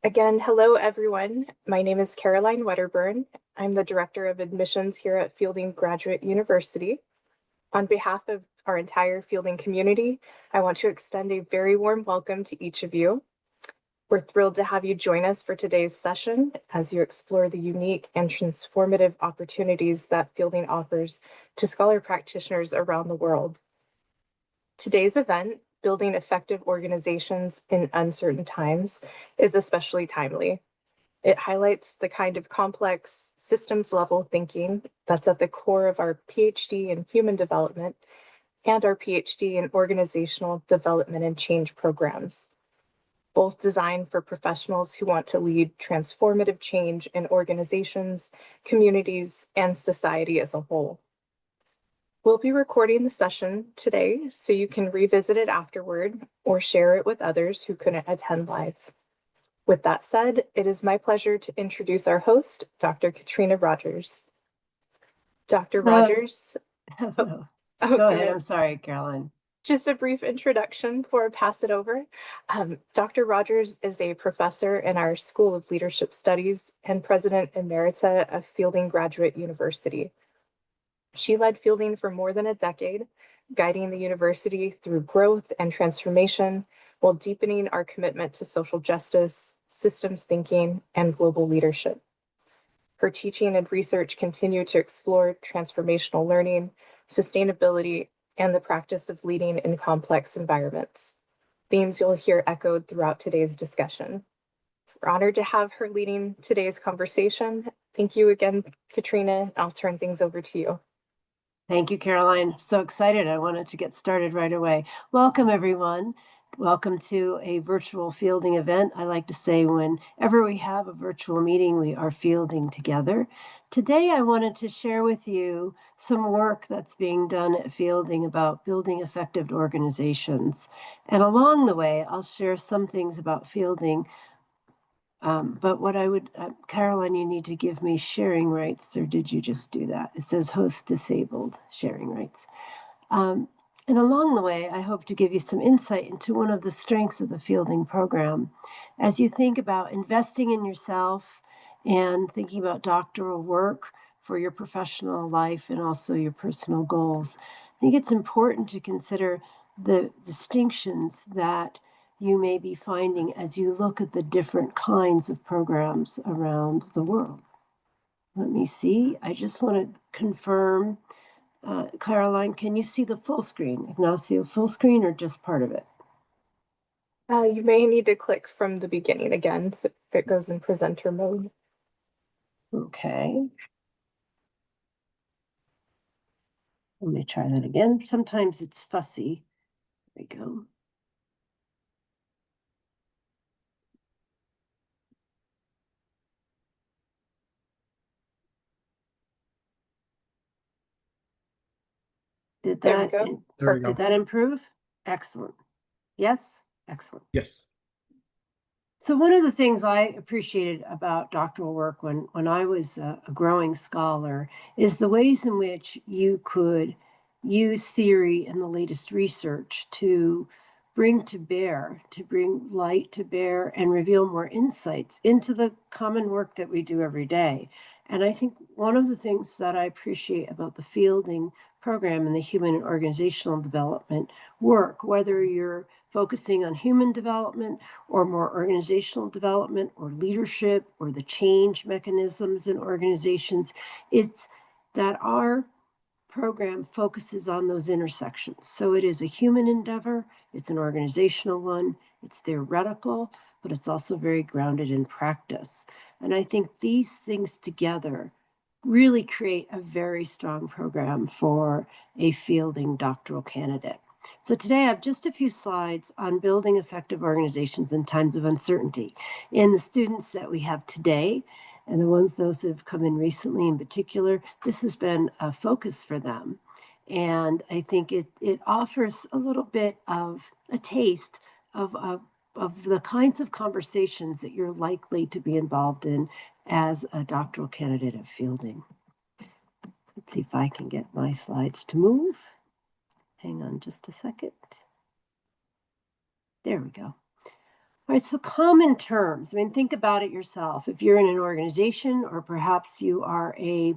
Again, hello everyone. My name is Caroline Wedderburn. I'm the Director of Admissions here at Fielding Graduate University. On behalf of our entire Fielding community, I want to extend a very warm welcome to each of you. We're thrilled to have you join us for today's session as you explore the unique and transformative opportunities that Fielding offers to scholar practitioners around the world. Today's event, Building Effective Organizations in Uncertain Times, is especially timely. It highlights the kind of complex systems level thinking that's at the core of our PhD in human development and our PhD in organizational development and change programs, both designed for professionals who want to lead transformative change in organizations, communities, and society as a whole. We'll be recording the session today so you can revisit it afterward or share it with others who couldn't attend live. With that said, it is my pleasure to introduce our host, Dr. Katrina Rogers. Dr. Rogers. Hello. Go ahead. I'm sorry, Caroline. Just a brief introduction before I pass it over. Dr. Rogers is a professor in our School of Leadership Studies and President Emerita of Fielding Graduate University. She led Fielding for more than a decade, guiding the university through growth and transformation while deepening our commitment to social justice, systems thinking, and global leadership. Her teaching and research continue to explore transformational learning, sustainability, and the practice of leading in complex environments, themes you'll hear echoed throughout today's discussion. We're honored to have her leading today's conversation. Thank you again, Katrina. I'll turn things over to you. Thank you, Caroline. So excited. I wanted to get started right away. Welcome, everyone. Welcome to a virtual fielding event. I like to say whenever we have a virtual meeting, we are fielding together. Today, I wanted to share with you some work that's being done at Fielding about building effective organizations. And along the way, I'll share some things about Fielding. But what I would, Caroline, you need to give me sharing rights, or did you just do that? It says host disabled, sharing rights. And along the way, I hope to give you some insight into one of the strengths of the Fielding program. As you think about investing in yourself and thinking about doctoral work for your professional life and also your personal goals, I think it's important to consider the distinctions that you may be finding as you look at the different kinds of programs around the world. Let me see. I just want to confirm. Caroline, can you see the full screen? Ignacio, full screen or just part of it? You may need to click from the beginning again so it goes in presenter mode. Okay. Let me try that again. Sometimes it's fussy. There we go. Did that improve? Excellent. Yes? Excellent. Yes. So one of the things I appreciated about doctoral work when I was a growing scholar is the ways in which you could use theory and the latest research to bring light to bear and reveal more insights into the common work that we do every day. And I think one of the things that I appreciate about the Fielding program and the human and organizational development work, whether you're focusing on human development or more organizational development or leadership or the change mechanisms in organizations, it's that our program focuses on those intersections. So it is a human endeavor, it's an organizational one, it's theoretical, but it's also very grounded in practice. And I think these things together really create a very strong program for a Fielding doctoral candidate. So today I have just a few slides on building effective organizations in times of uncertainty. And the students that we have today, and those that have come in recently in particular, this has been a focus for them. And I think it offers a little bit of a taste of the kinds of conversations that you're likely to be involved in as a doctoral candidate at Fielding. Let's see if I can get my slides to move. Hang on just a second. There we go. All right, so common terms. I mean, think about it yourself. If you're in an organization, or perhaps you are a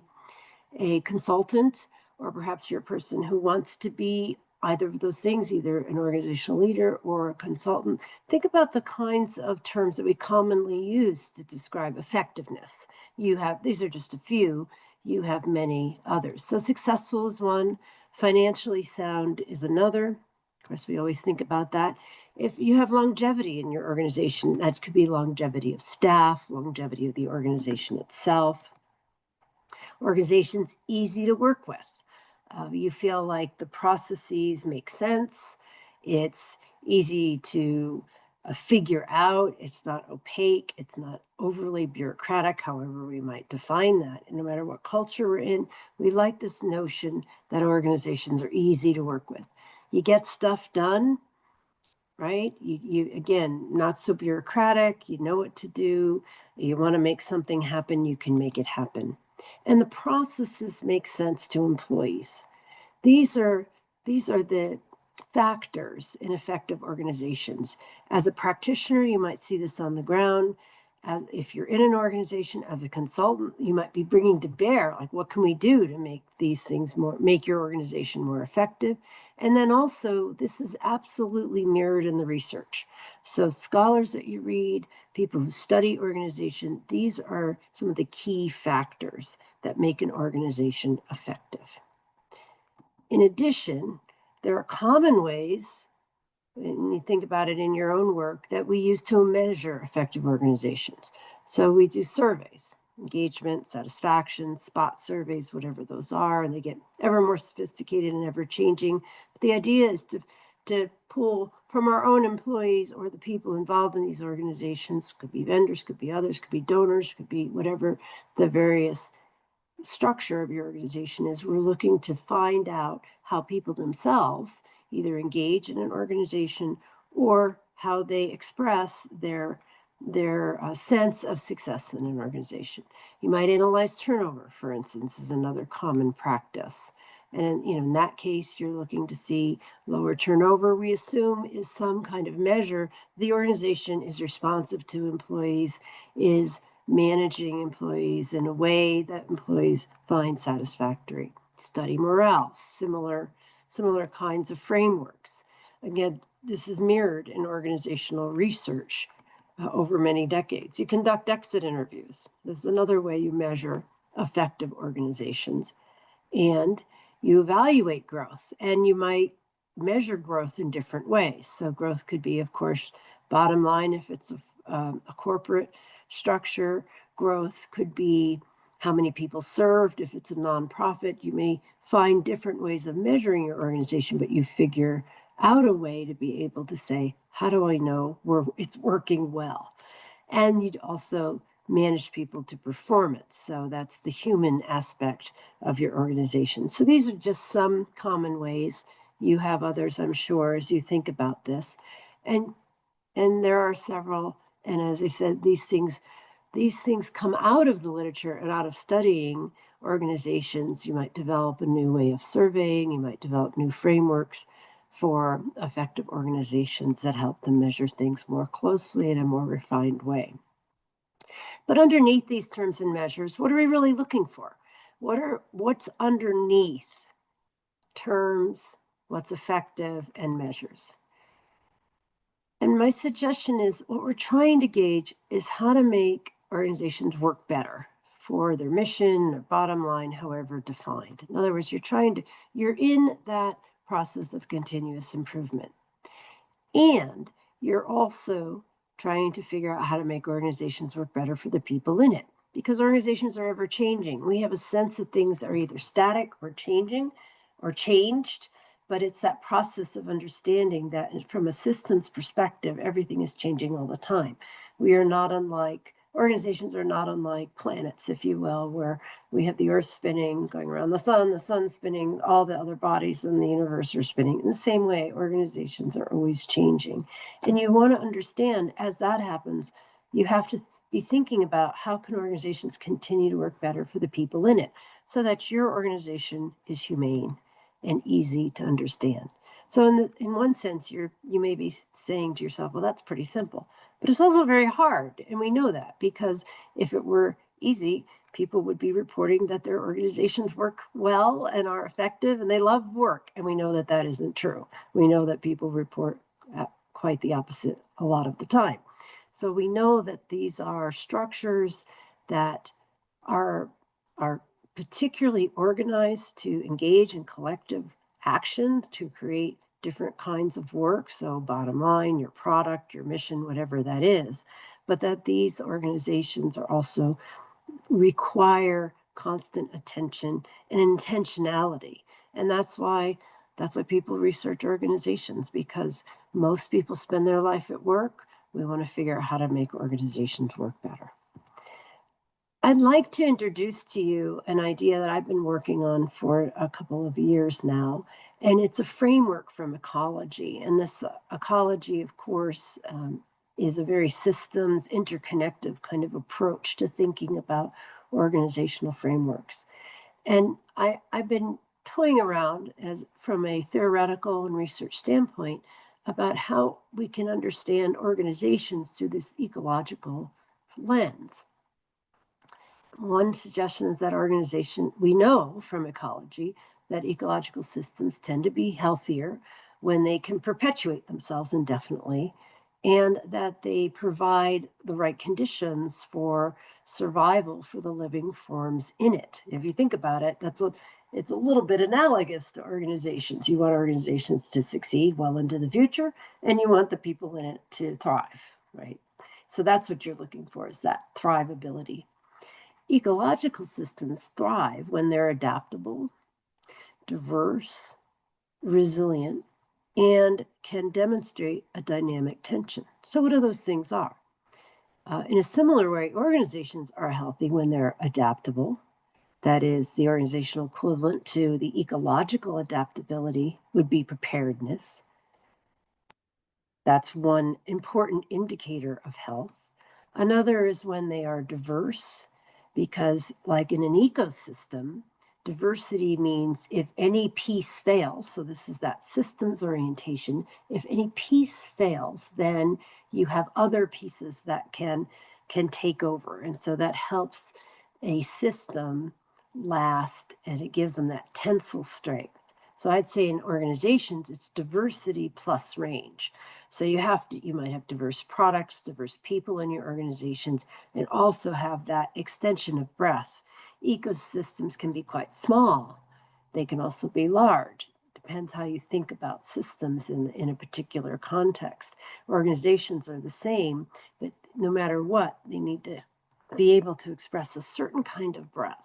consultant, or perhaps you're a person who wants to be either of those things, either an organizational leader or a consultant, think about the kinds of terms that we commonly use to describe effectiveness. These are just a few, you have many others. So successful is one, financially sound is another. Of course, we always think about that. If you have longevity in your organization, that could be longevity of staff, longevity of the organization itself. Organization's easy to work with. You feel like the processes make sense. It's easy to figure out. It's not opaque. It's not overly bureaucratic, however we might define that. And no matter what culture we're in, we like this notion that organizations are easy to work with. You get stuff done, right? You again, not so bureaucratic. You know what to do. You want to make something happen, you can make it happen. And the processes make sense to employees. These are the factors in effective organizations. As a practitioner, you might see this on the ground. If you're in an organization as a consultant, you might be bringing to bear, like, what can we do to make these things make your organization more effective? And then also, this is absolutely mirrored in the research. So scholars that you read, people who study organization, these are some of the key factors that make an organization effective. In addition, there are common ways, and you think about it in your own work, that we use to measure effective organizations. So we do surveys, engagement, satisfaction, spot surveys, whatever those are, and they get ever more sophisticated and ever changing. But the idea is to pull from our own employees or the people involved in these organizations, could be vendors, could be others, could be donors, could be whatever the various structure of your organization is. We're looking to find out how people themselves either engage in an organization or how they express their sense of success in an organization. You might analyze turnover, for instance, is another common practice. And in that case, you're looking to see lower turnover, we assume, is some kind of measure. The organization is responsive to employees, is managing employees in a way that employees find satisfactory. Study morale, similar kinds of frameworks. Again, this is mirrored in organizational research over many decades. You conduct exit interviews. This is another way you measure effective organizations. And you evaluate growth, and you might measure growth in different ways. So growth could be, of course, bottom line if it's a corporate structure. Growth could be how many people served. If it's a nonprofit, you may find different ways of measuring your organization, but you figure out a way to be able to say, how do I know it's working well? And you'd also manage people to performance. So that's the human aspect of your organization. So these are just some common ways. You have others, I'm sure, as you think about this. And there are several. And as I said, these things come out of the literature and out of studying organizations. You might develop a new way of surveying. You might develop new frameworks for effective organizations that help them measure things more closely in a more refined way. But underneath these terms and measures, what are we really looking for? What's underneath terms, what's effective, and measures? And my suggestion is what we're trying to gauge is how to make organizations work better for their mission or bottom line, however defined. In other words, you're in that process of continuous improvement. And you're also trying to figure out how to make organizations work better for the people in it, because organizations are ever changing. We have a sense that things are either static or changing or changed, but it's that process of understanding that from a systems perspective, everything is changing all the time. Organizations are not unlike planets, if you will, where we have the Earth spinning, going around the sun spinning, all the other bodies in the universe are spinning. In the same way, organizations are always changing. And you want to understand, as that happens, you have to be thinking about how can organizations continue to work better for the people in it so that your organization is humane and easy to understand. So in one sense, you may be saying to yourself, well, that's pretty simple, but it's also very hard. And we know that because if it were easy, people would be reporting that their organizations work well and are effective and they love work. And we know that that isn't true. We know that people report quite the opposite a lot of the time. So we know that these are structures that are particularly organized to engage in collective action to create different kinds of work. So bottom line, your product, your mission, whatever that is, but that these organizations are also require constant attention and intentionality. And that's why people research organizations, because most people spend their life at work. We want to figure out how to make organizations work better. I'd like to introduce to you an idea that I've been working on for a couple of years now, and it's a framework from ecology. And this ecology, of course, is a very systems interconnective kind of approach to thinking about organizational frameworks. And I've been toying around from a theoretical and research standpoint about how we can understand organizations through this ecological lens. One suggestion is that we know from ecology that ecological systems tend to be healthier when they can perpetuate themselves indefinitely, and that they provide the right conditions for survival for the living forms in it. If you think about it, it's a little bit analogous to organizations. You want organizations to succeed well into the future, and you want the people in it to thrive, right? So that's what you're looking for, is that thrivability. Ecological systems thrive when they're adaptable, diverse, resilient, and can demonstrate a dynamic tension. So what do those things are? In a similar way, organizations are healthy when they're adaptable. That is, the organizational equivalent to the ecological adaptability would be preparedness. That's one important indicator of health. Another is when they are diverse, because like in an ecosystem, diversity means if any piece fails, so this is that systems orientation, if any piece fails, then you have other pieces that can take over. And so that helps a system last, and it gives them that tensile strength. So I'd say in organizations, it's diversity plus range. So you might have diverse products, diverse people in your organizations, and also have that extension of breadth. Ecosystems can be quite small. They can also be large. Depends how you think about systems in a particular context. Organizations are the same, but no matter what, they need to be able to express a certain kind of breadth.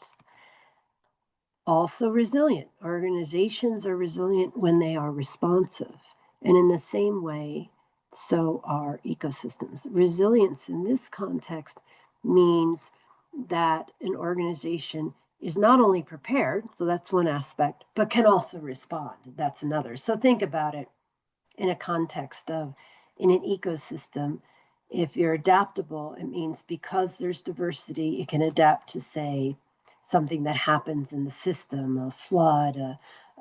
Also resilient. Organizations are resilient when they are responsive. And in the same way, so are ecosystems. Resilience in this context means that an organization is not only prepared, so that's one aspect, but can also respond. That's another. So think about it in a context of, in an ecosystem, if you're adaptable, it means because there's diversity, it can adapt to, say, something that happens in the system, a flood,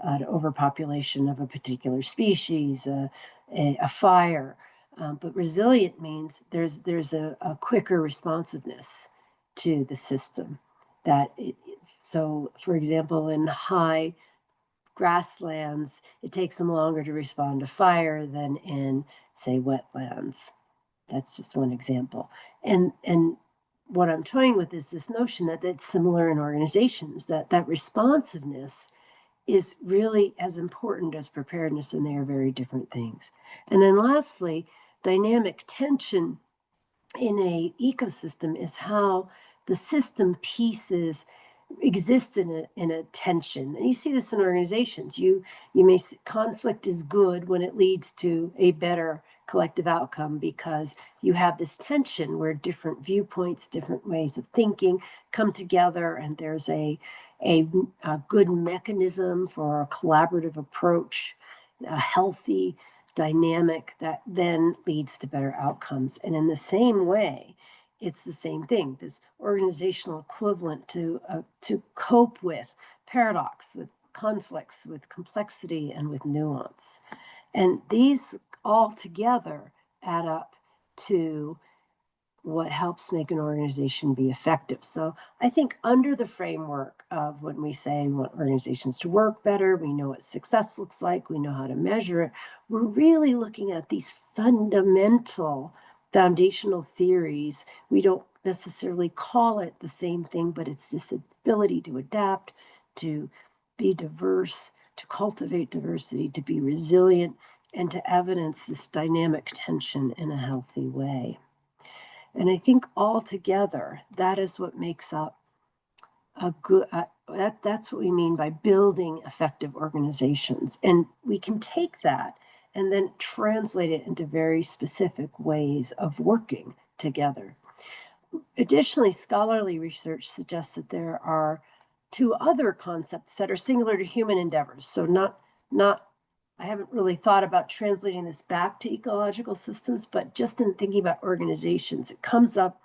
an overpopulation of a particular species, a fire. But resilient means there's a quicker responsiveness to the system. So, for example, in high grasslands, it takes them longer to respond to fire than in, say, wetlands. That's just one example. And what I'm toying with is this notion that that's similar in organizations, that responsiveness is really as important as preparedness, and they are very different things. And then lastly, dynamic tension in a ecosystem is how the system pieces exist in a tension. And you see this in organizations. You may see conflict is good when it leads to a better collective outcome, because you have this tension where different viewpoints, different ways of thinking come together, and there's a good mechanism for a collaborative approach, a healthy dynamic that then leads to better outcomes. And in the same way, it's the same thing, this organizational equivalent to cope with paradox, with conflicts, with complexity, and with nuance. And these all together add up to what helps make an organization be effective. So I think under the framework of when we say we want organizations to work better, we know what success looks like, we know how to measure it, we're really looking at these fundamental foundational theories. We don't necessarily call it the same thing, but it's this ability to adapt, to be diverse, to cultivate diversity, to be resilient, and to evidence this dynamic tension in a healthy way. And I think altogether, that is what makes up a good, that's what we mean by building effective organizations. And we can take that and then translate it into very specific ways of working together. Additionally, scholarly research suggests that there are two other concepts that are singular to human endeavors. So I haven't really thought about translating this back to ecological systems, but just in thinking about organizations, it comes up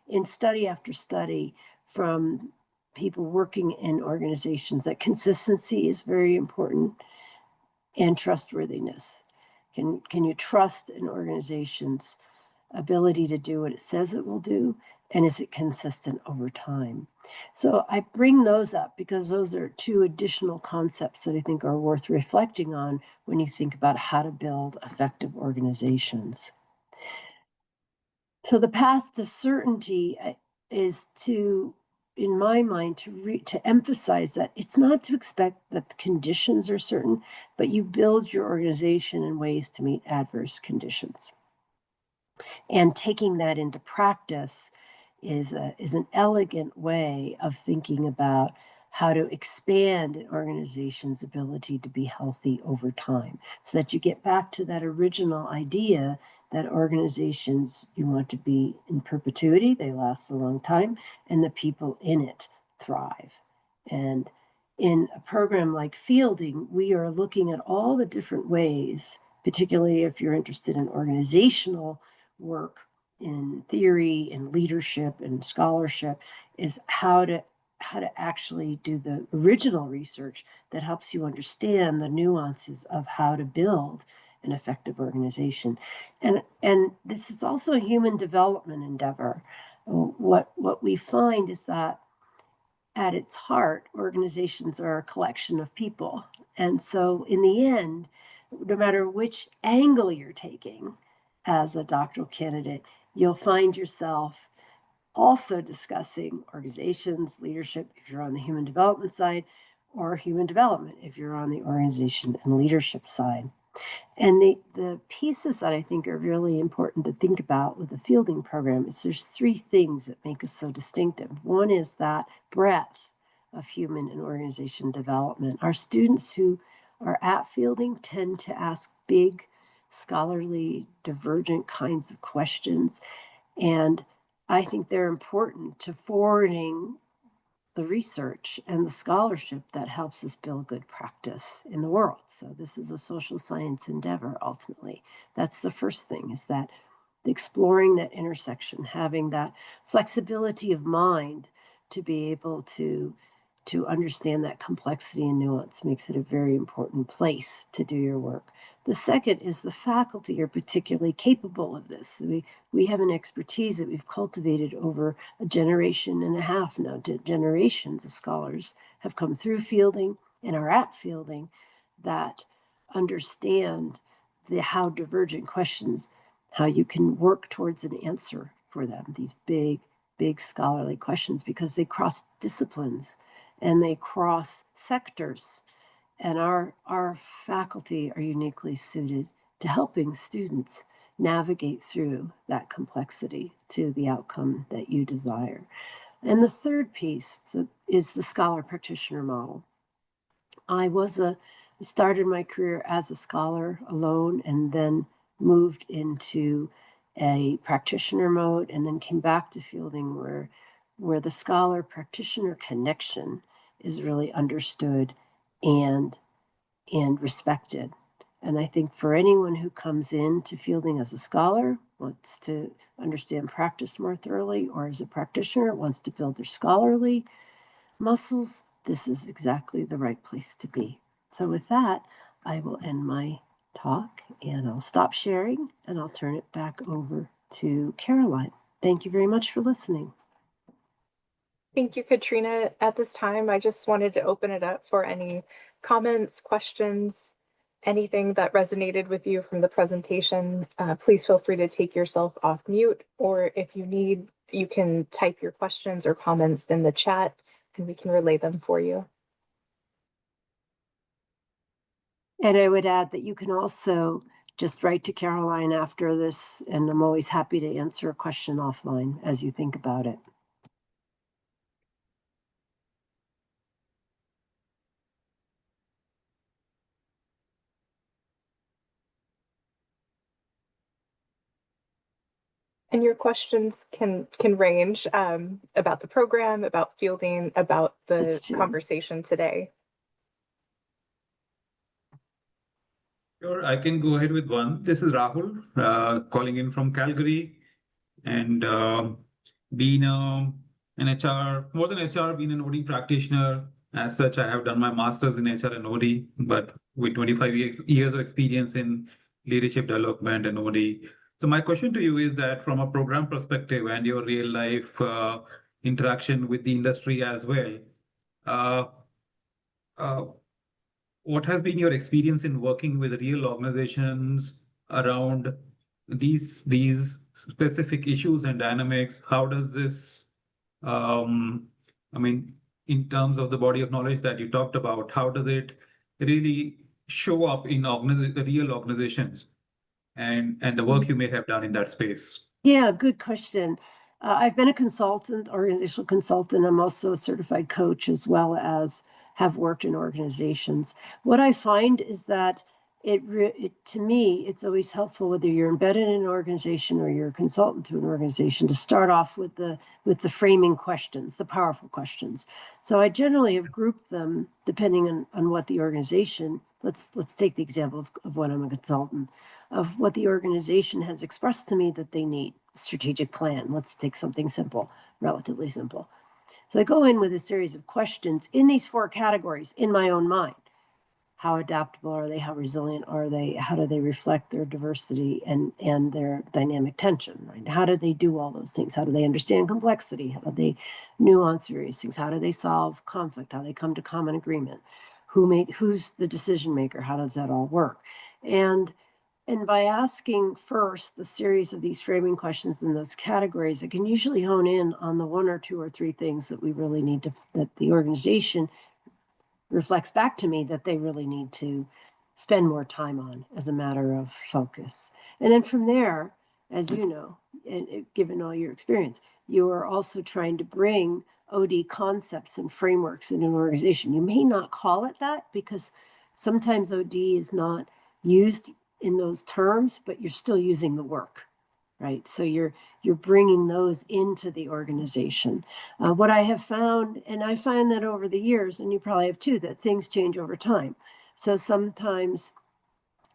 in study after study from people working in organizations that consistency is very important, and trustworthiness. Can you trust an organization's ability to do what it says it will do? And is it consistent over time? So I bring those up because those are two additional concepts that I think are worth reflecting on when you think about how to build effective organizations. So the path to certainty is to, in my mind, to emphasize that it's not to expect that the conditions are certain, but you build your organization in ways to meet adverse conditions. And taking that into practice is an elegant way of thinking about how to expand an organization's ability to be healthy over time, so that you get back to that original idea that organizations, you want to be in perpetuity, they last a long time, and the people in it thrive. And in a program like Fielding, we are looking at all the different ways, particularly if you're interested in organizational work, in theory and leadership and scholarship, is how to actually do the original research that helps you understand the nuances of how to build an effective organization. And this is also a human development endeavor. What we find is that at its heart, organizations are a collection of people. And so in the end, no matter which angle you're taking as a doctoral candidate, you'll find yourself also discussing organizations, leadership, if you're on the human development side, or human development, if you're on the organization and leadership side. And the pieces that I think are really important to think about with the Fielding program is there's three things that make us so distinctive. One is that breadth of human and organization development. Our students who are at Fielding tend to ask big, scholarly, divergent kinds of questions. And I think they're important to forwarding the research and the scholarship that helps us build good practice in the world. So this is a social science endeavor, ultimately. That's the first thing, is that exploring that intersection, having that flexibility of mind to be able to understand that complexity and nuance makes it a very important place to do your work. The second is the faculty are particularly capable of this. We have an expertise that we've cultivated over a generation and a half now. Generations of scholars have come through Fielding and are at Fielding that understand how divergent questions, how you can work towards an answer for them, these big scholarly questions, because they cross disciplines and they cross sectors. And our faculty are uniquely suited to helping students navigate through that complexity to the outcome that you desire. And the third piece is the scholar practitioner model. I started my career as a scholar alone, and then moved into a practitioner mode, and then came back to Fielding where the scholar practitioner connection is really understood and respected. And I think for anyone who comes into Fielding as a scholar, wants to understand practice more thoroughly, or as a practitioner wants to build their scholarly muscles, this is exactly the right place to be. So with that, I will end my talk and I'll stop sharing and I'll turn it back over to Caroline. Thank you very much for listening. Thank you, Katrina. At this time, I just wanted to open it up for any comments, questions, anything that resonated with you from the presentation. Please feel free to take yourself off mute, or if you need, you can type your questions or comments in the chat and we can relay them for you. And I would add that you can also just write to Caroline after this, and I'm always happy to answer a question offline as you think about it. And your questions can range about the program, about fielding, about the conversation today. Sure, I can go ahead with one. This is Rahul calling in from Calgary, and being an HR, more than HR, being an OD practitioner. As such, I have done my master's in HR and OD, but with 25 years of experience in leadership development and OD. So my question to you is that from a program perspective and your real life interaction with the industry as well, what has been your experience in working with real organizations around these specific issues and dynamics? How does this, I mean, in terms of the body of knowledge that you talked about, how does it really show up in real organizations and the work you may have done in that space? Yeah, good question. I've been a consultant, organizational consultant. I'm also a certified coach, as well as have worked in organizations. What I find is that to me, it's always helpful, whether you're embedded in an organization or you're a consultant to an organization, to start off with the framing questions, the powerful questions. So I generally have grouped them depending on what the organization. Let's take the example of when I'm a consultant, of what the organization has expressed to me that they need. Strategic plan. Let's take something simple, relatively simple. So I go in with a series of questions in these 4 categories in my own mind. How adaptable are they? How resilient are they? How do they reflect their diversity and their dynamic tension? Right? How do they do all those things? How do they understand complexity? How do they nuance various things? How do they solve conflict? How do they come to common agreement? Who's the decision maker? How does that all work? And by asking first the series of these framing questions in those categories, it can usually hone in on the 1 or 2 or 3 things that we really need to, that the organization reflects back to me that they really need to spend more time on as a matter of focus. And then from there, as you know, and given all your experience, you are also trying to bring OD concepts and frameworks in an organization. You may not call it that because sometimes OD is not used in those terms, but you're still using the work, right? So you're bringing those into the organization. What I have found, and I find that over the years, and you probably have too, that things change over time. So sometimes,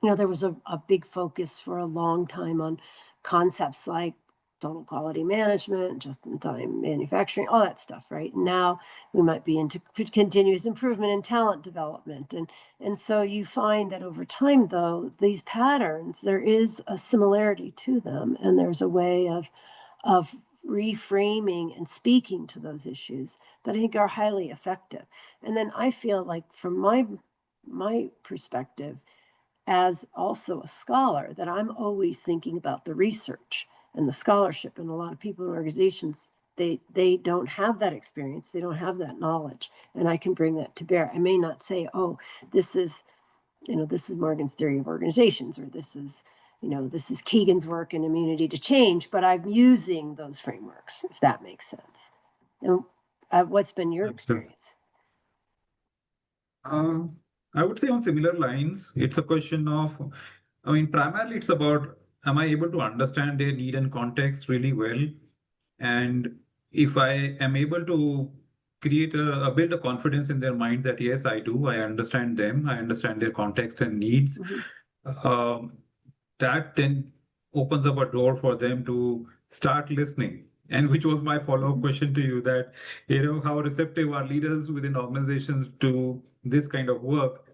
there was a big focus for a long time on concepts like total quality management, just-in-time manufacturing, all that stuff, right? Now we might be into continuous improvement and talent development. And so you find that over time, though, these patterns, there is a similarity to them, and there's a way of reframing and speaking to those issues that I think are highly effective. And then I feel like from my perspective, as also a scholar, that I'm always thinking about the research and the scholarship, and a lot of people in organizations, they don't have that experience, they don't have that knowledge, and I can bring that to bear. I may not say, oh, this is Morgan's theory of organizations, or this is Keegan's work in immunity to change, but I'm using those frameworks, if that makes sense. And what's been your experience? I would say on similar lines, it's a question of, primarily it's about, am I able to understand their need and context really well? And if I am able to build a confidence in their minds that, yes, I do, I understand them, I understand their context and needs, that then opens up a door for them to start listening And which was my follow-up question to you, that, how receptive are leaders within organizations to this kind of work?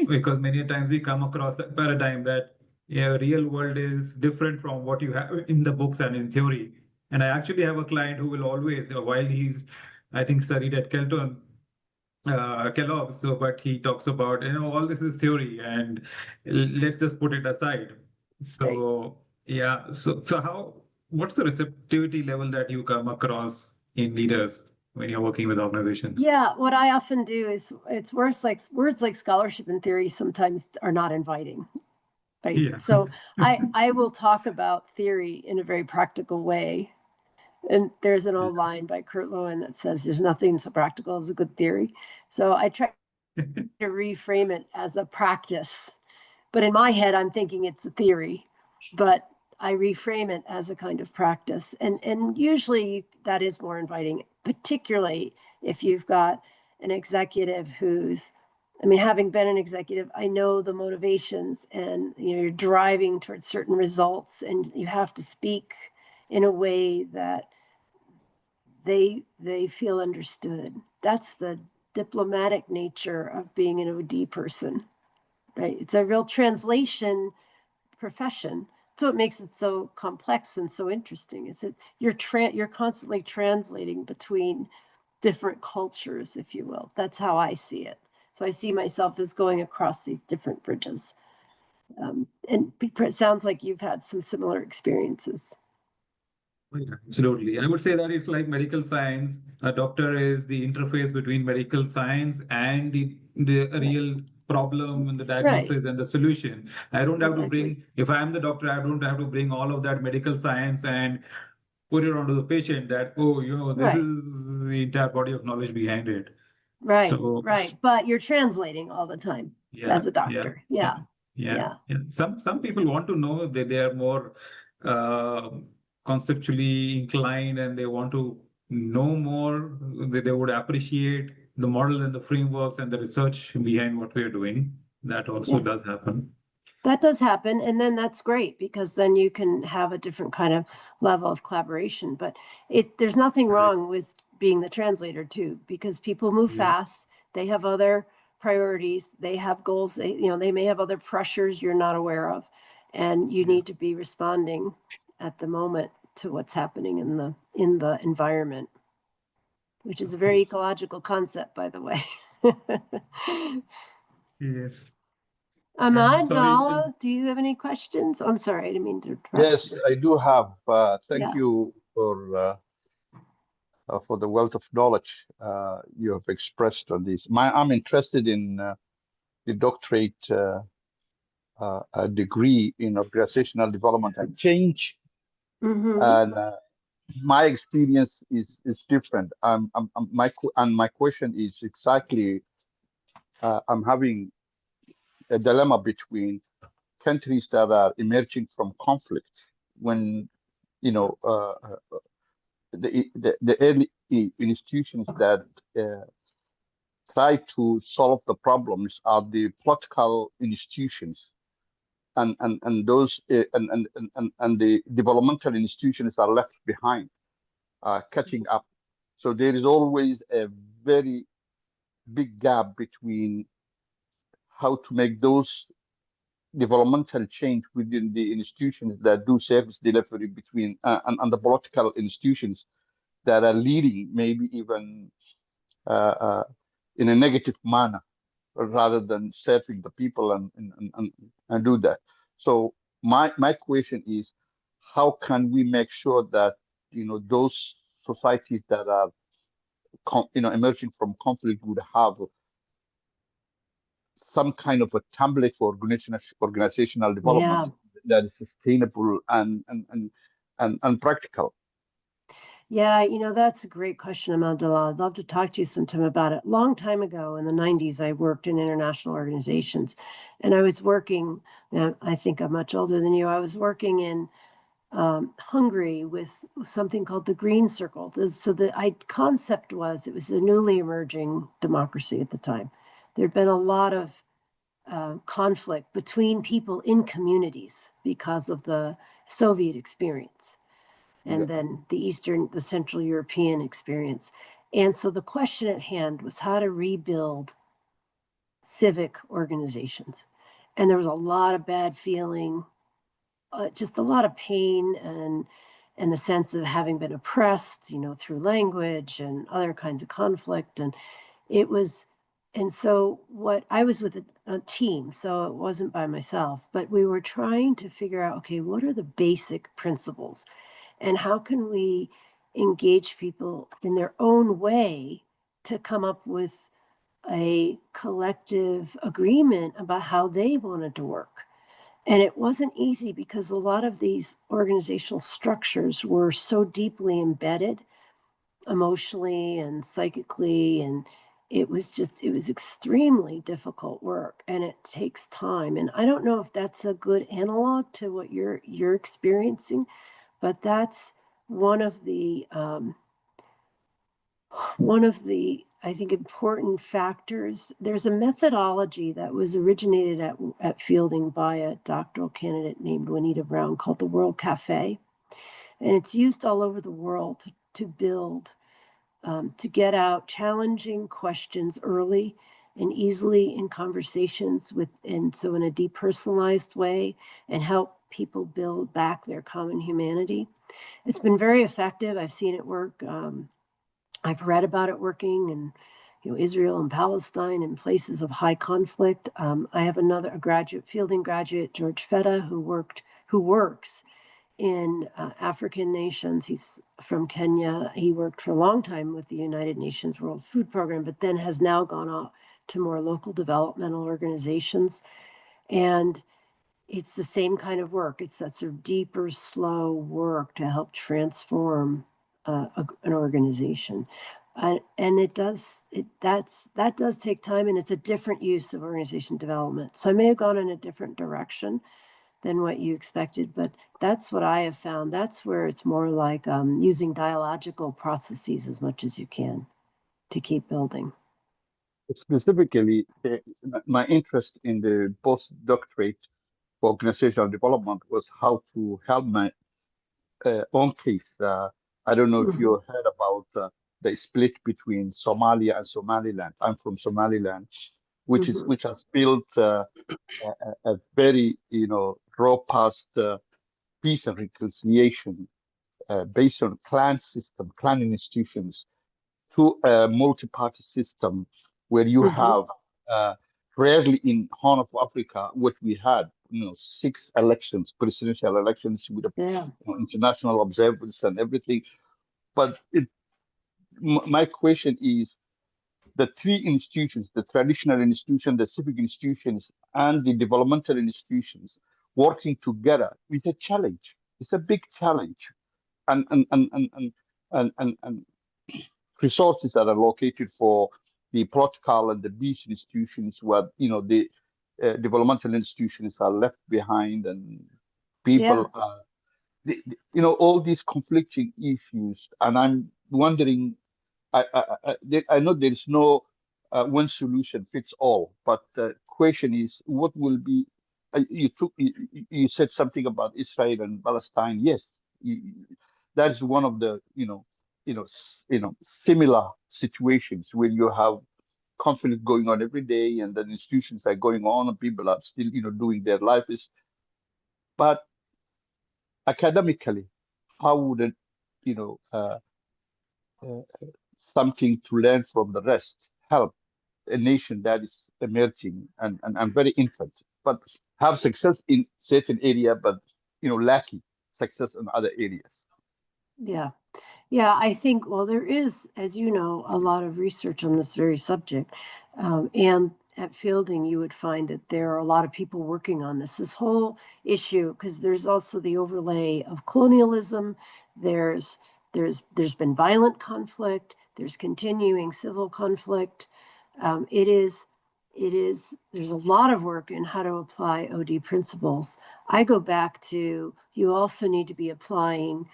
Because many times we come across that paradigm that real world is different from what you have in the books and in theory. And I actually have a client who will always, while he's, I think, studied at Kellogg, but he talks about, all this is theory and let's just put it aside. So yeah, what's the receptivity level that you come across in leaders when you're working with organizations? Yeah, what I often do is words like scholarship and theory sometimes are not inviting. Right. Yeah. So I will talk about theory in a very practical way. And there's an old line by Kurt Lewin that says there's nothing so practical as a good theory. So I try to reframe it as a practice. But in my head, I'm thinking it's a theory, but I reframe it as a kind of practice. And usually that is more inviting, particularly if you've got an executive who's, having been an executive, I know the motivations and, you're driving towards certain results and you have to speak in a way that they feel understood. That's the diplomatic nature of being an OD person, right? It's a real translation profession. So it makes it so complex and so interesting. It's you're constantly translating between different cultures, if you will. That's how I see it. So I see myself as going across these different bridges. And it sounds like you've had some similar experiences. Yeah, absolutely. I would say that it's like medical science. A doctor is the interface between medical science and the real problem and the diagnosis and the solution. I don't have to bring, if I am the doctor, I don't have to bring all of that medical science and put it onto the patient that, this is the entire body of knowledge behind it. Right, So, right. But you're translating all the time as a doctor. Yeah. Some people want to know that they are more conceptually inclined and they want to know more. They would appreciate the model and the frameworks and the research behind what we are doing. That also does happen. That does happen. And then that's great because then you can have a different kind of level of collaboration. But there's nothing wrong with being the translator too, because people move fast. They have other priorities. They have goals. They may have other pressures you're not aware of. And you need to be responding at the moment to what's happening in the environment, which is a very ecological concept, by the way. Yes. Ahmad, Dala, do you have any questions? I'm sorry, I didn't mean to interrupt. Yes, I do have. Thank you for the wealth of knowledge you have expressed on this. I'm interested in the doctorate degree in organizational development and change, and my experience is different. My question is exactly. I'm having a dilemma between countries that are emerging from conflict when the early institutions that try to solve the problems are the political institutions, and those and the developmental institutions are left behind, catching up. So there is always a very big gap between how to make those developmental change within the institutions that do service delivery between and the political institutions that are leading, maybe even in a negative manner, rather than serving the people and do that. So my question is, how can we make sure that those societies that are emerging from conflict would have some kind of a template for organizational development that is sustainable and practical? Yeah, that's a great question, Ahmad Dala. I'd love to talk to you sometime about it. Long time ago in the 90s, I worked in international organizations, and I was working, I think I'm much older than you, I was working in Hungary with something called the Green Circle. So the concept was, it was a newly emerging democracy at the time. There'd been a lot of conflict between people in communities because of the Soviet experience. and Yeah. then the Central European experience. And so the question at hand was how to rebuild civic organizations. And there was a lot of bad feeling, just a lot of pain and the sense of having been oppressed, through language and other kinds of conflict. And it was, and so what I was with a team, so it wasn't by myself, but we were trying to figure out, okay, what are the basic principles and how can we engage people in their own way to come up with a collective agreement about how they wanted to work. And it wasn't easy because a lot of these organizational structures were so deeply embedded emotionally and psychically. And it was extremely difficult work and it takes time. And I don't know if that's a good analog to what you're experiencing, but that's one of the I think important factors. There's a methodology that was originated at Fielding by a doctoral candidate named Juanita Brown called the World Cafe, and it's used all over the world to build, to get out challenging questions early and easily in conversations and so in a depersonalized way, and help people build back their common humanity. It's been very effective. I've seen it work. I've read about it working in Israel and Palestine and places of high conflict. I have a Fielding graduate, George Feta, who works in African nations. He's from Kenya. He worked for a long time with the United Nations World Food Program, but then has now gone out to more local developmental organizations. And it's the same kind of work. It's that sort of deeper, slow work to help transform an organization. And that does take time, and it's a different use of organization development. So I may have gone in a different direction than what you expected, but that's what I have found. That's where it's more like using dialogical processes as much as you can to keep building. Specifically, my interest in the postdoctorate for organizational development was how to help my own case. I don't know if you heard about the split between Somalia and Somaliland. I'm from Somaliland, which has built a very robust peace and reconciliation based on clan system, clan institutions, to a multi-party system where you have rarely in Horn of Africa what we had, 6 elections, presidential elections with international observers and everything. But my question is, the 3 institutions, the traditional institutions, the civic institutions, and the developmental institutions working together is a challenge. It's a big challenge. And resources that are located for the political and the peace institutions, where the developmental institutions are left behind, and people are, all these conflicting issues. And I'm wondering, I know there is no one solution fits all, but the question is, what will be? You said something about Israel and Palestine. Yes, that is one of the similar situations where you have conflict going on every day, and the institutions are going on, and people are still doing their lives. But academically, how would it something to learn from the rest help a nation that is emerging and very infant, but have success in certain area, but lacking success in other areas? Yeah, I think, well, there is, as you know, a lot of research on this very subject. And at Fielding, you would find that there are a lot of people working on this whole issue, because there's also the overlay of colonialism. There's been violent conflict. There's continuing civil conflict. There's a lot of work in how to apply OD principles. I go back to, you also need to be applying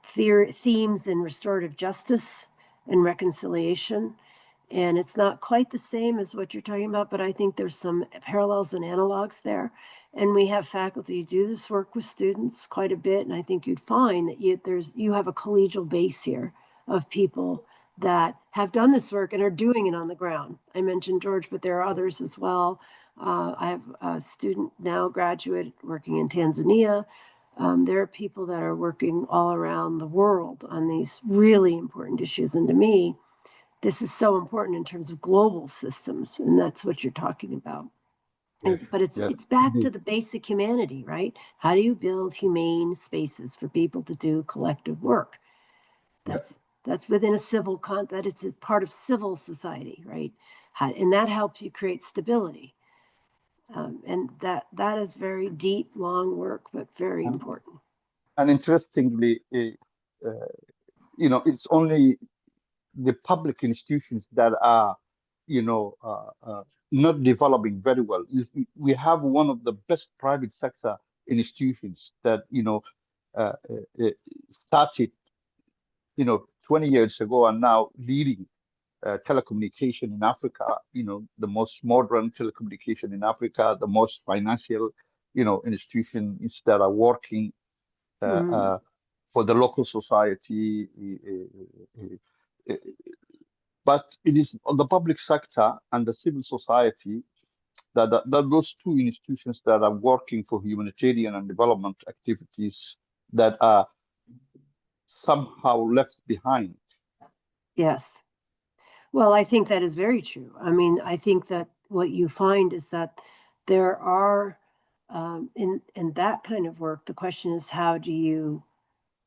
themes in restorative justice and reconciliation. And it's not quite the same as what you're talking about, but I think there's some parallels and analogs there. And we have faculty who do this work with students quite a bit. And I think you'd find that you have a collegial base here of people that have done this work and are doing it on the ground. I mentioned George, but there are others as well. I have a student now, graduate, working in Tanzania. There are people that are working all around the world on these really important issues. And to me, this is so important in terms of global systems, and that's what you're talking about. But it's back to the basic humanity, right? How do you build humane spaces for people to do collective work? That's within a civil that it's part of civil society, right? And that helps you create stability. And that is very deep, long work, but very important. And interestingly, it's only the public institutions that are, not developing very well. We have one of the best private sector institutions that, started, 20 years ago and now leading telecommunication in Africa, the most modern telecommunication in Africa, the most financial, institutions that are working for the local society. But it is on the public sector and the civil society that those two institutions that are working for humanitarian and development activities that are somehow left behind. Yes. Well, I think that is very true. I mean, I think that what you find is that there are, in that kind of work, the question is, how do you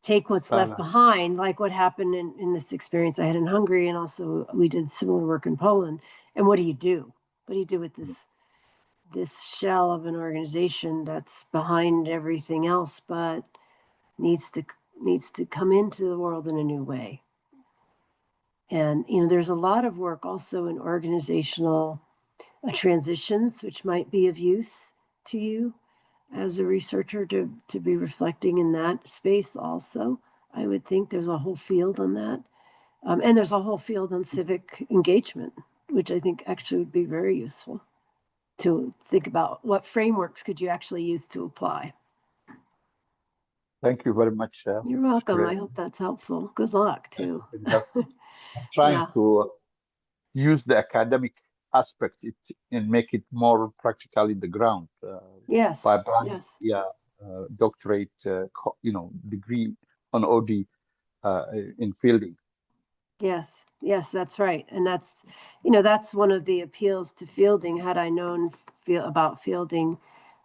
take what's left behind, like what happened in this experience I had in Hungary, and also we did similar work in Poland. And what do you do? What do you do with this shell of an organization that's behind everything else, but needs to come into the world in a new way? And, there's a lot of work also in organizational transitions, which might be of use to you as a researcher to be reflecting in that space also. I would think there's a whole field on that. And there's a whole field on civic engagement, which I think actually would be very useful to think about what frameworks could you actually use to apply. Thank you very much. You're welcome. I hope that's helpful. Good luck too. I'm trying to use the academic aspect and make it more practical in the ground. Yes. By applying, doctorate, degree on OD in fielding. Yes, that's right. And that's one of the appeals to fielding. Had I known about fielding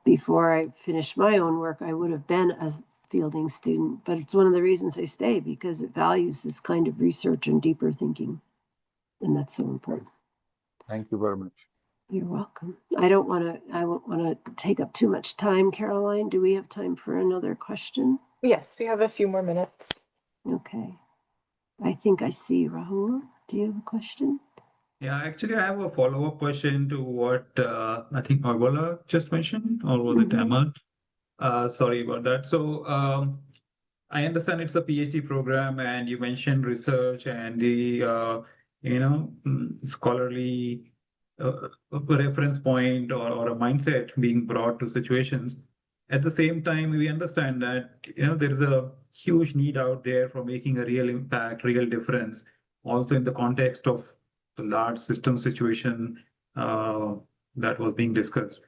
before I finished my own work, I would have been a fielding student. But it's one of the reasons I stay, because it values this kind of research and deeper thinking. And that's so important. Thank you very much. You're welcome. I won't want to take up too much time. Caroline, do we have time for another question? Yes, we have a few more minutes. Okay. I think I see Rahul. Do you have a question? Yeah, actually, I have a follow-up question to what I think Arbola just mentioned, or was it Ahmad? Sorry about that. So I understand it's a PhD program, and you mentioned research and the scholarly reference point or a mindset being brought to situations. At the same time, we understand that there is a huge need out there for making a real impact, real difference, also in the context of the large system situation that was being discussed.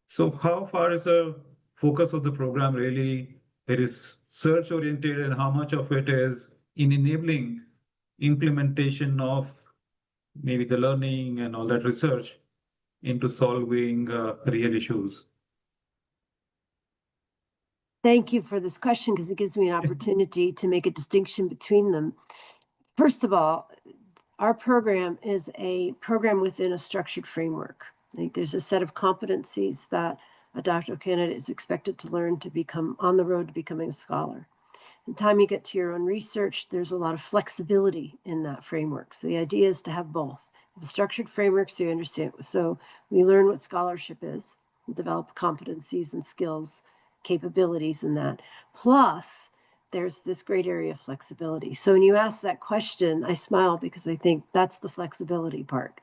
So how far is the focus of the program really? It is search oriented, and how much of it is in enabling implementation of maybe the learning and all that research into solving real issues? Thank you for this question, because it gives me an opportunity to make a distinction between them. First of all, our program is a program within a structured framework. There's a set of competencies that a doctoral candidate is expected to learn to become on the road to becoming a scholar. The time you get to your own research, there's a lot of flexibility in that framework. So the idea is to have both. The structured framework, so you understand. So we learn what scholarship is, develop competencies and skills, capabilities in that. Plus, there's this great area of flexibility. So when you ask that question, I smile, because I think that's the flexibility part.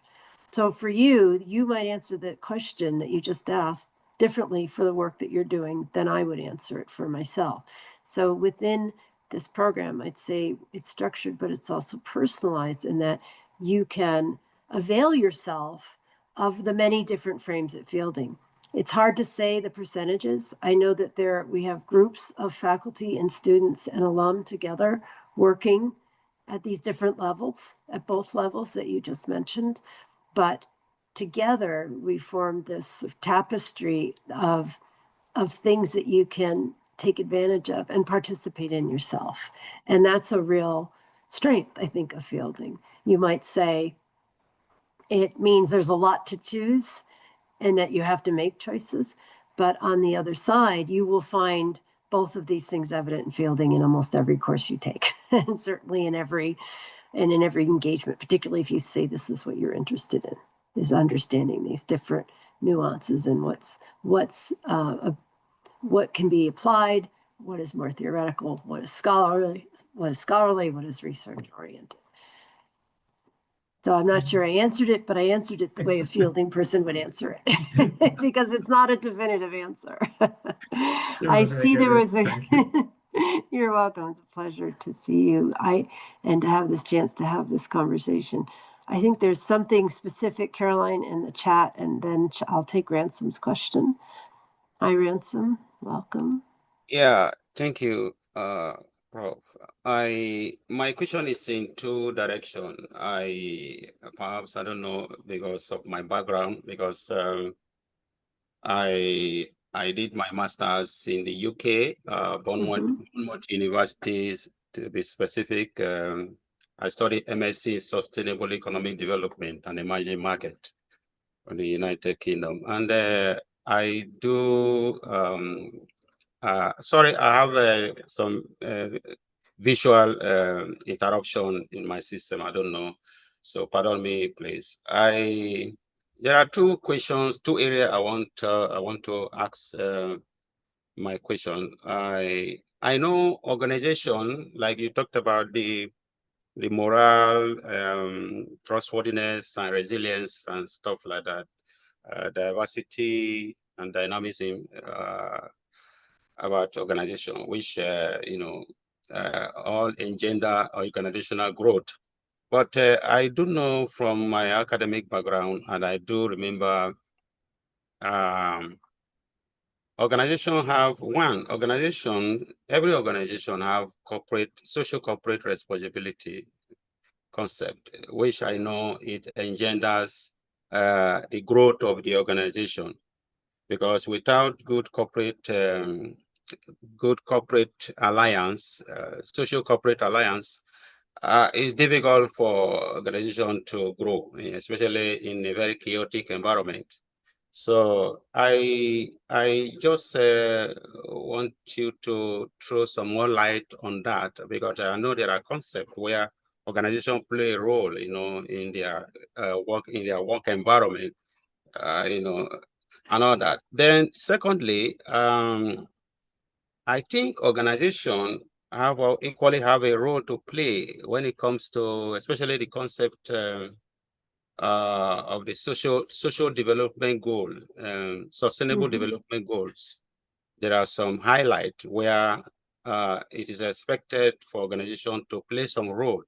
So for you, you might answer that question that you just asked differently for the work that you're doing than I would answer it for myself. So within this program, I'd say it's structured, but it's also personalized in that you can avail yourself of the many different frames at Fielding. It's hard to say the percentages. I know that we have groups of faculty and students and alum together working at these different levels, at both levels that you just mentioned. But together we form this tapestry of things that you can take advantage of and participate in yourself. And that's a real strength, I think, of Fielding. You might say it means there's a lot to choose and that you have to make choices. But on the other side, you will find both of these things evident in Fielding in almost every course you take, and certainly in every engagement, particularly if you say this is what you're interested in, is understanding these different nuances and what can be applied, what is more theoretical, what is scholarly, what is research oriented. So I'm not sure I answered it, but I answered it the way a Fielding person would answer it, because it's not a definitive answer. I see there was a. You're welcome. It's a pleasure to see you. And to have this chance to have this conversation. I think there's something specific, Caroline, in the chat, and then I'll take Ransom's question. Hi, Ransom. Welcome. Yeah, thank you, Prof. My question is in two directions. Perhaps I don't know because of my background, because I did my master's in the UK, Bournemouth University to be specific. I studied MSc in Sustainable Economic Development and Emerging Market in the United Kingdom, and I do. Sorry, I have some visual interruption in my system. I don't know, so pardon me, please. There are two questions, two areas I want to ask my question. I know organization, like you talked about the morale, trustworthiness, and resilience, and stuff like that, diversity and dynamism. About organization, which all engender organizational growth. But I do know from my academic background, and I do remember every organization have social corporate responsibility concept, which I know it engenders the growth of the organization, because without good corporate alliance, social corporate alliance, it's difficult for organization to grow, especially in a very chaotic environment. So I just want you to throw some more light on that, because I know there are concepts where organizations play a role, in their work environment, and all that. Then secondly, I think organizations equally have a role to play when it comes to, especially the concept of the social development goal, sustainable development goals. There are some highlights where it is expected for organization to play some role,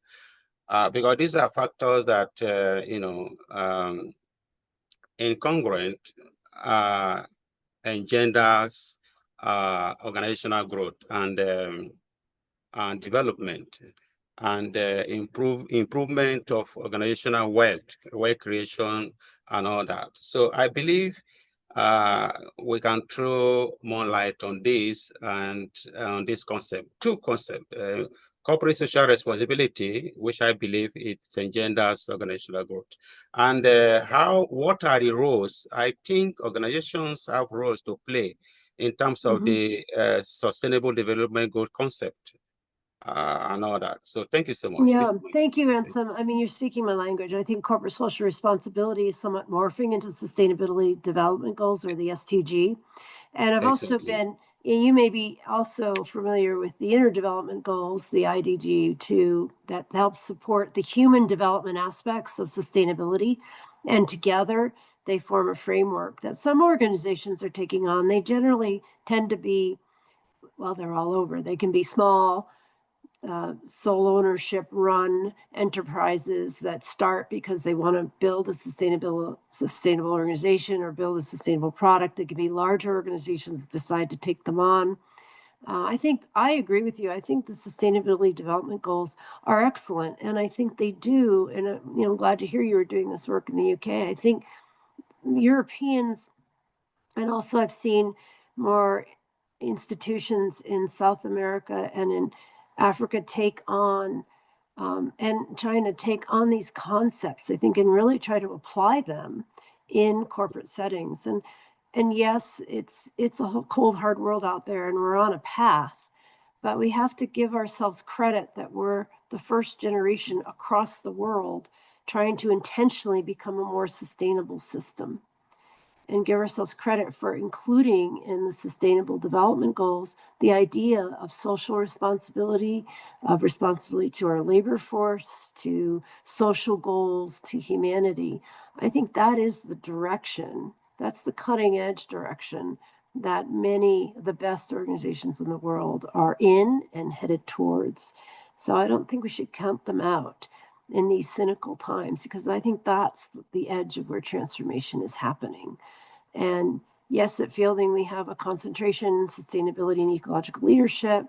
because these are factors that incongruent engenders organizational growth and development, and improvement of organizational wealth creation, and all that. So I believe we can throw more light on this, and on this concept, two concepts. Corporate social responsibility, which I believe it engenders organizational growth, and what are the roles? I think organizations have roles to play in terms of the sustainable development goal concept, and all that. So thank you so much. Yeah, thank you, Ransom. I mean, you're speaking my language. I think corporate social responsibility is somewhat morphing into sustainability development goals, or the SDG. And I've also been, and you may be also familiar with the interdevelopment goals, the IDG, that helps support the human development aspects of sustainability. And together, they form a framework that some organizations are taking on. They generally tend to be, well, they're all over. They can be small, sole ownership run enterprises that start because they want to build a sustainable organization or build a sustainable product. It can be larger organizations that decide to take them on. I think I agree with you. I think the sustainability development goals are excellent, and I think they do. And I'm glad to hear you were doing this work in the UK. I think Europeans, and also I've seen more institutions in South America and in Africa take on, and China take on these concepts, I think, and really try to apply them in corporate settings. And yes, it's a whole cold, hard world out there, and we're on a path, but we have to give ourselves credit that we're the first generation across the world trying to intentionally become a more sustainable system, and give ourselves credit for including in the Sustainable Development Goals the idea of social responsibility, of responsibility to our labor force, to social goals, to humanity. I think that is the direction. That's the cutting edge direction that many of the best organizations in the world are in and headed towards. So I don't think we should count them out in these cynical times, because I think that's the edge of where transformation is happening. And yes, at Fielding, we have a concentration in sustainability and ecological leadership.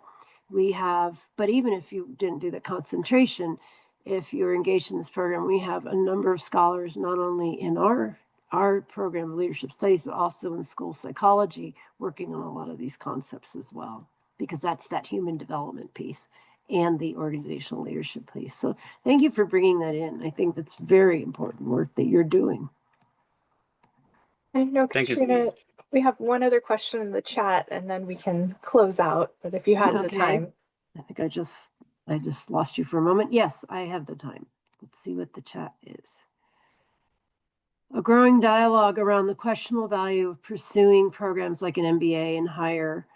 We have, but even if you didn't do the concentration, if you're engaged in this program, we have a number of scholars, not only in our program of leadership studies, but also in school psychology, working on a lot of these concepts as well, because that's that human development piece and the organizational leadership piece. So thank you for bringing that in. I think that's very important work that you're doing. I know, Thank you so Katrina, much. we have one other question in the chat and then we can close out, but if you had the Okay. time. I think I just lost you for a moment. Yes, I have the time. Let's see what the chat is. A growing dialogue around the questionable value of pursuing programs like an MBA and higher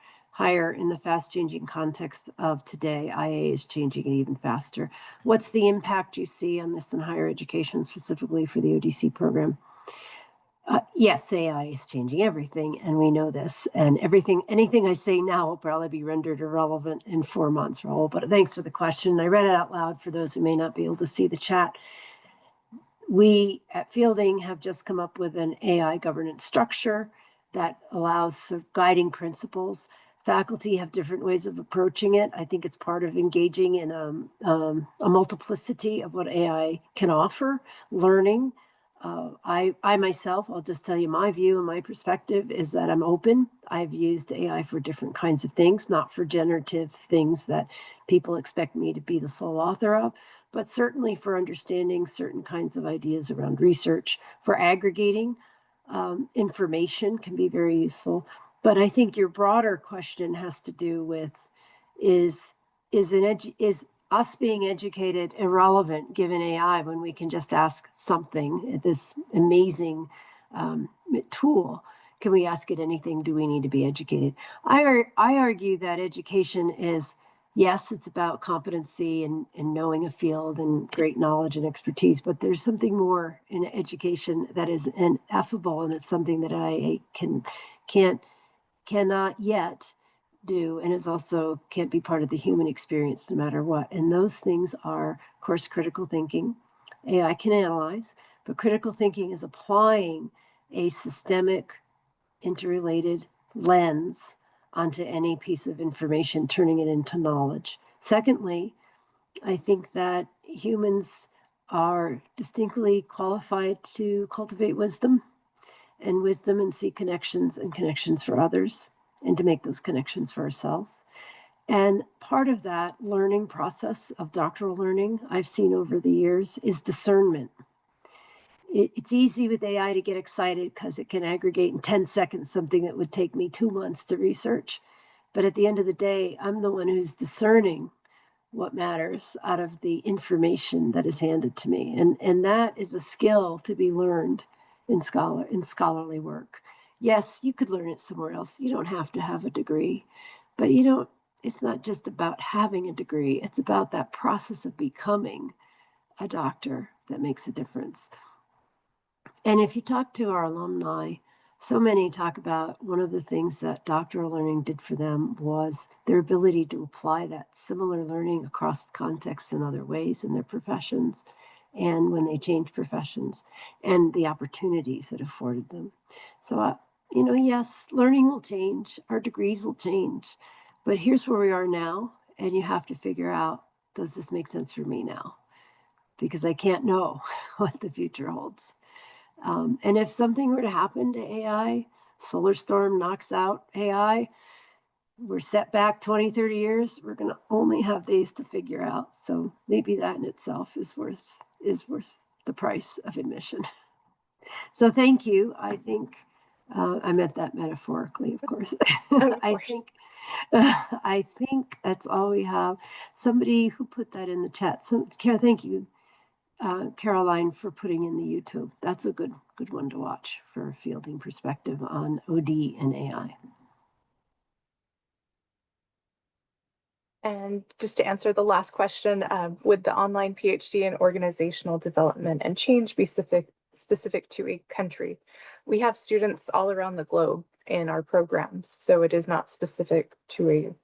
in the fast changing context of today. IA is changing it even faster. What's the impact you see on this in higher education, specifically for the ODC program? Yes, AI is changing everything, and we know this. And anything I say now will probably be rendered irrelevant in 4 months, Raul. But thanks for the question. I read it out loud for those who may not be able to see the chat. We at Fielding have just come up with an AI governance structure that allows guiding principles. Faculty have different ways of approaching it. I think it's part of engaging in a multiplicity of what AI can offer, learning. I myself, I'll just tell you my view and my perspective is that I'm open. I've used AI for different kinds of things, not for generative things that people expect me to be the sole author of, but certainly for understanding certain kinds of ideas around research, for aggregating information can be very useful. But I think your broader question has to do with is us being educated irrelevant given AI when we can just ask something, this amazing tool? Can we ask it anything? Do we need to be educated? I argue that education is, yes, it's about competency and knowing a field and great knowledge and expertise, but there's something more in education that is ineffable, and it's something that I cannot yet do, and is also can't be part of the human experience no matter what. And those things are, of course, critical thinking. AI can analyze, but critical thinking is applying a systemic, interrelated lens onto any piece of information, turning it into knowledge. Secondly, I think that humans are distinctly qualified to cultivate wisdom and see connections and connections for others, and to make those connections for ourselves. And part of that learning process of doctoral learning I've seen over the years is discernment. It's easy with AI to get excited because it can aggregate in 10 seconds something that would take me 2 months to research. But at the end of the day, I'm the one who's discerning what matters out of the information that is handed to me. And that is a skill to be learned in scholarly work. Yes, you could learn it somewhere else. You don't have to have a degree, but it's not just about having a degree. It's about that process of becoming a doctor that makes a difference. And if you talk to our alumni, so many talk about one of the things that doctoral learning did for them was their ability to apply that similar learning across contexts in other ways in their professions and when they change professions and the opportunities it afforded them. So, yes, learning will change, our degrees will change, but here's where we are now. And you have to figure out, does this make sense for me now? Because I can't know what the future holds. And if something were to happen to AI, solar storm knocks out AI, we're set back 20, 30 years, we're going to only have days to figure out. So maybe that in itself is worth the price of admission. So thank you. I think I meant that metaphorically, of course. I think that's all we have. Somebody who put that in the chat. Thank you, Caroline, for putting in the YouTube. That's a good one to watch for a fielding perspective on OD and AI. And just to answer the last question, would the online PhD in organizational development and change be specific to a country? We have students all around the globe in our programs, so it is not specific to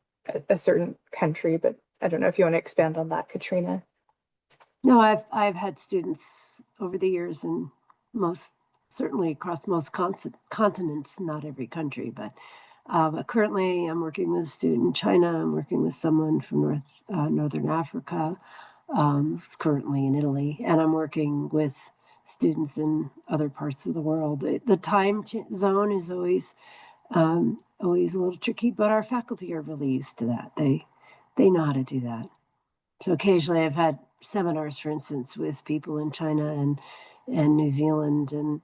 a certain country, but I don't know if you want to expand on that, Katrina. No, I've had students over the years in certainly across most continents, not every country, but currently I'm working with a student in China. I'm working with someone from Northern Africa, who's currently in Italy, and I'm working with students in other parts of the world. The time zone is always a little tricky, but our faculty are really used to that. They know how to do that. So occasionally I've had seminars, for instance, with people in China and New Zealand and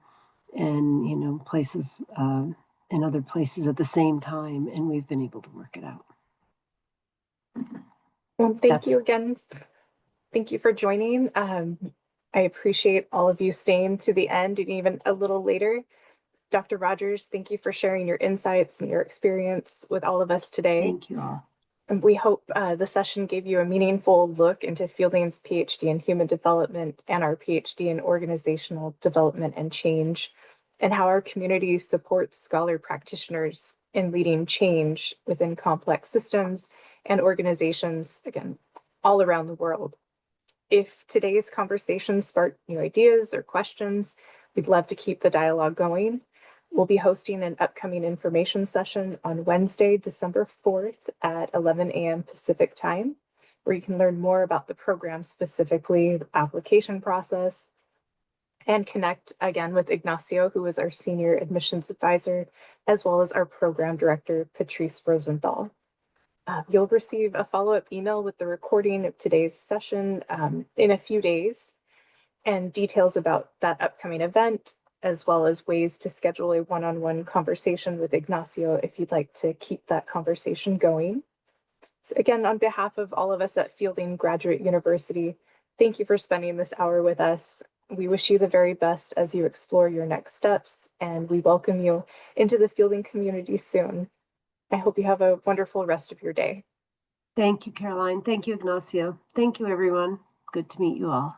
places and other places at the same time, and we've been able to work it out. Well, thank you again. Thank you for joining. I appreciate all of you staying to the end and even a little later. Dr. Rogers, thank you for sharing your insights and your experience with all of us today. Thank you all. And we hope the session gave you a meaningful look into Fielding's PhD in Human Development and our PhD in Organizational Development and Change, and how our community supports scholar practitioners in leading change within complex systems and organizations, again, all around the world. If today's conversation sparked new ideas or questions, we'd love to keep the dialogue going. We'll be hosting an upcoming information session on Wednesday, December 4th at 11 a.m. Pacific time, where you can learn more about the program specifically, the application process, and connect again with Ignacio, who is our senior admissions advisor, as well as our program director, Patrice Rosenthal. You'll receive a follow-up email with the recording of today's session in a few days, and details about that upcoming event, as well as ways to schedule a one-on-one conversation with Ignacio if you'd like to keep that conversation going. So again, on behalf of all of us at Fielding Graduate University, thank you for spending this hour with us. We wish you the very best as you explore your next steps, and we welcome you into the Fielding community soon. I hope you have a wonderful rest of your day. Thank you, Caroline. Thank you, Ignacio. Thank you, everyone. Good to meet you all.